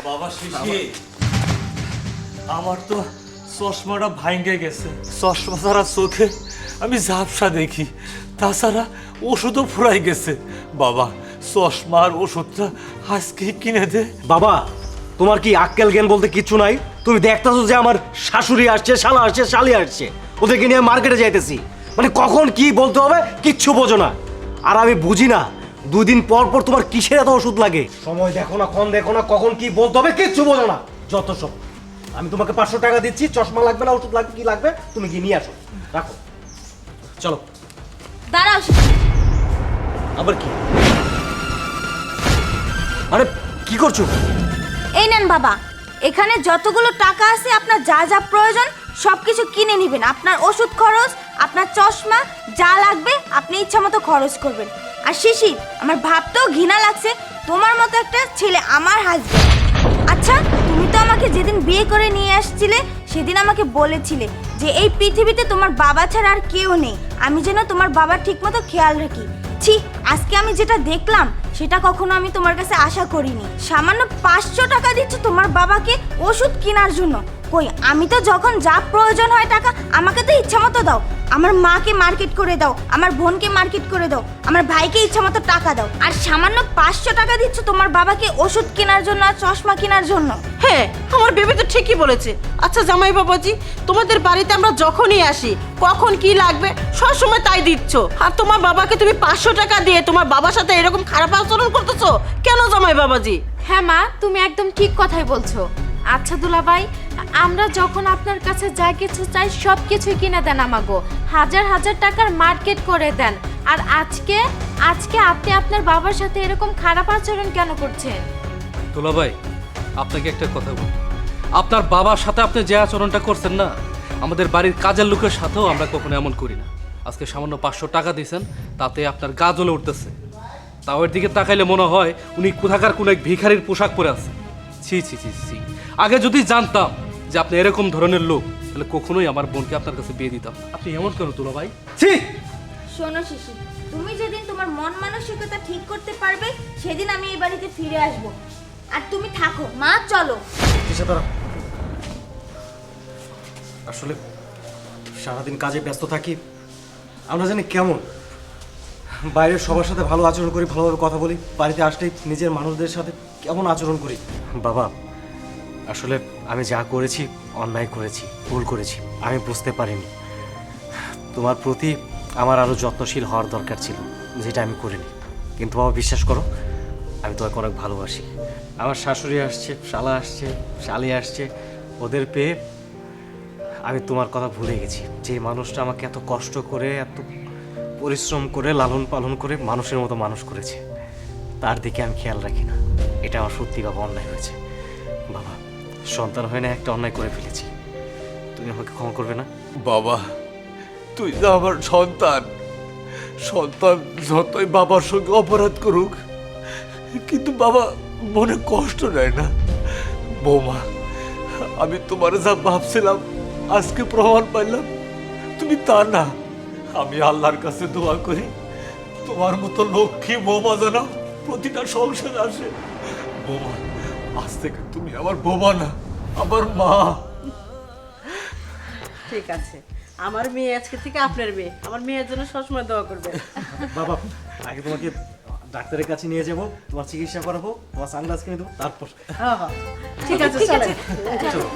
বাবা শিশি আমার তো চশমাটা ভাঙে গেছে। চশমা ছাড়া চোখে আমি ঝাপসা দেখি, তাছাড়া ওষুধও ফুরাই গেছে। বাবা চশমার ওষুধটা আজকে কিনে দে। বাবা তোমার কি আক্কেল জ্ঞান বলতে কিচ্ছু নাই? তুমি দেখতেছো যে আমার শাশুড়ি আসছে, শালা আসছে, শালি আসছে, ওদেরকে নিয়ে মার্কেটে যাইতেছি, মানে কখন কি বলতে হবে কিচ্ছু বোঝো না। আর আমি বুঝি না 2 দিন পর পর তোমার কিসের এত ওষুধ লাগে। সময় দেখো না, ক্ষণ দেখো না, কখন কি বলতে হবে কিচ্ছু বোঝো না, যত সব। আমি তোমাকে 500 টাকা দিচ্ছি, চশমা লাগবে না, ওষুধ লাগবে, কি লাগবে তুমি গিয়ে নিয়ে আসো। রাখো, চলো। দাঁড়াও। আবার কি? আরে কি করছো? এই নেন বাবা, এখানে যতগুলো টাকা আছে আপনার যা যা প্রয়োজন সবকিছু কিনে নেবেন। আপনার ওষুধ খরচ, আপনার চশমা, যা লাগবে আপনি ইচ্ছা মতো খরচ করবেন। আর শিশির, আমার ভাবতেও ঘৃণা লাগছে তোমার মতো একটা ছেলে আমার হাজবেন্ড। আচ্ছা, তুমি তো আমাকে যেদিন বিয়ে করে নিয়ে আসছিলে সেদিন আমাকে বলেছিলে যে এই পৃথিবীতে তোমার বাবা ছাড়া আর কেউ নেই, আমি যেন তোমার বাবার ঠিকমতো খেয়াল রাখি। ছি, আজকে আমি যেটা দেখলাম সেটা কখনো আমি তোমার কাছে আশা করিনি। সামান্য 500 টাকা দিচ্ছ তোমার বাবাকে ওষুধ কেনার জন্য। কই, আমি তো যখন যা প্রয়োজন হয় টাকা আমাকে তো ইচ্ছা মতো দাও। আমার মাকে মার্কেট করে দাও, আমার বোনকে মার্কেট করে দাও, আমার ভাইকে ইচ্ছা মতো টাকা দাও। আর সামান্য 500 টাকা দিচ্ছ তোমার বাবাকে ওষুধ কেনার জন্য আর চশমা কেনার জন্য। হ্যাঁ, আমার বেবি তো ঠিকই বলেছে। আচ্ছা জামাই বাবাজি, তোমাদের বাড়িতে আমরা যখনই আসি কখন কি লাগবে সবসময় তাই দিচ্ছ, আর তোমার বাবাকে তুমি 500 টাকা দিয়ে তোমার বাবার সাথে এরকম খারাপ আচরণ করতেছো কেন জামাই বাবাজি? হ্যাঁ মা, তুমি একদম ঠিক কথাই বলছো। আচ্ছা দুলাভাই, আমরা যখন আপনার কাছে যা কিছু চাই সব কিছুই কিনে দেন আমাগো, হাজার হাজার টাকার মার্কেট করে দেন। আর আজকে আপনি আপনার বাবার সাথে এরকম খারাপ আচরণ কেন করছেন? দুলাভাই, আপনাকে একটা কথা বলি, আপনার বাবার সাথে আপনি যে আচরণটা করছেন না, আমাদের বাড়ির কাজের লোকের সাথেও আমরা কখনো এমন করি না। আজকে সামান্য 500 টাকা দিয়েছেন, তাতে আপনার গা জ্বলে উঠতেছে। তাও এর দিকে তাকাইলে মনে হয় উনি কোথাকার কোন এক ভিখারির পোশাক পরে আছে। ছি ছি ছি ছি, আগে যদি জানতাম যে আপনি এরকম ধরনের লোক, তাহলে কখনোই আমার বোনকে আপনার কাছে বিয়ে দিতাম। আপনি এমন কেন দুলাভাই? ছি! শোনো শিশির, তুমি যেদিন তোমার মন মানসিকতা ঠিক করতে পারবে সেদিন আমি এই বাড়িতে ফিরে আসব। আর তুমি থাকো মা, চলো। আসলে সারাদিন কাজে ব্যস্ত থাকি, আমরা জানি কেমন বাইরের সবার সাথে ভালো আচরণ করি, ভালোভাবে কথা বলি, বাড়িতে আসলেই নিজের মানুষদের সাথে কেমন আচরণ করি। বাবা আসলে আমি যা করেছি অন্যায় করেছি, ভুল করেছি, আমি বুঝতে পারিনি। তোমার প্রতি আমার আরও যত্নশীল হওয়ার দরকার ছিল, যেটা আমি করিনি। কিন্তু বাবা বিশ্বাস করো, আমি তোমাকে অনেক ভালোবাসি। আমার শাশুড়ি আসছে, শালা আসছে, শালি আসছে, ওদের পেয়ে আমি তোমার কথা ভুলে গেছি। যে মানুষটা আমাকে এত কষ্ট করে, এত পরিশ্রম করে, লালন পালন করে মানুষের মতো মানুষ করেছে, তার দিকে আমি খেয়াল রাখি না। এটা আমার সত্যি বাবা অন্যায় হয়েছে। বাবা সন্তান হয় না একটা অন্যায় করে ফেলেছি, তুমি আমাকে ক্ষমা করবে না? বাবা তুই তো আমার সন্তান, সন্তান যতই বাবার সঙ্গে অপরাধ করুক কিন্তু বাবা মনে কষ্ট নেয় না। বৌমা, আমি তোমার যা ভাবছিলাম আজকে প্রমাণ পাইলাম তুমি তা না। আমি আল্লাহর কাছে দোয়া করি তোমার মতো লক্ষ্মী বৌমা যেন প্রতিটা সংসারে আসে। বৌমা, আজ থেকে তুমি আমার বৌমা না, আমার মা। ঠিক আছে, আমার মেয়ে আজকে থেকে আপনার মেয়ে। আমার মেয়ের জন্য সবসময় দোয়া করবেন। বাবা আগে তোমাকে ডাক্তারের কাছে নিয়ে যাবো, তোমার চিকিৎসা করাবো, তোমার সানগ্লাস কিনে দেবো, তারপর হ্যাঁ হ্যাঁ, ঠিক আছে, চলেন। চলো।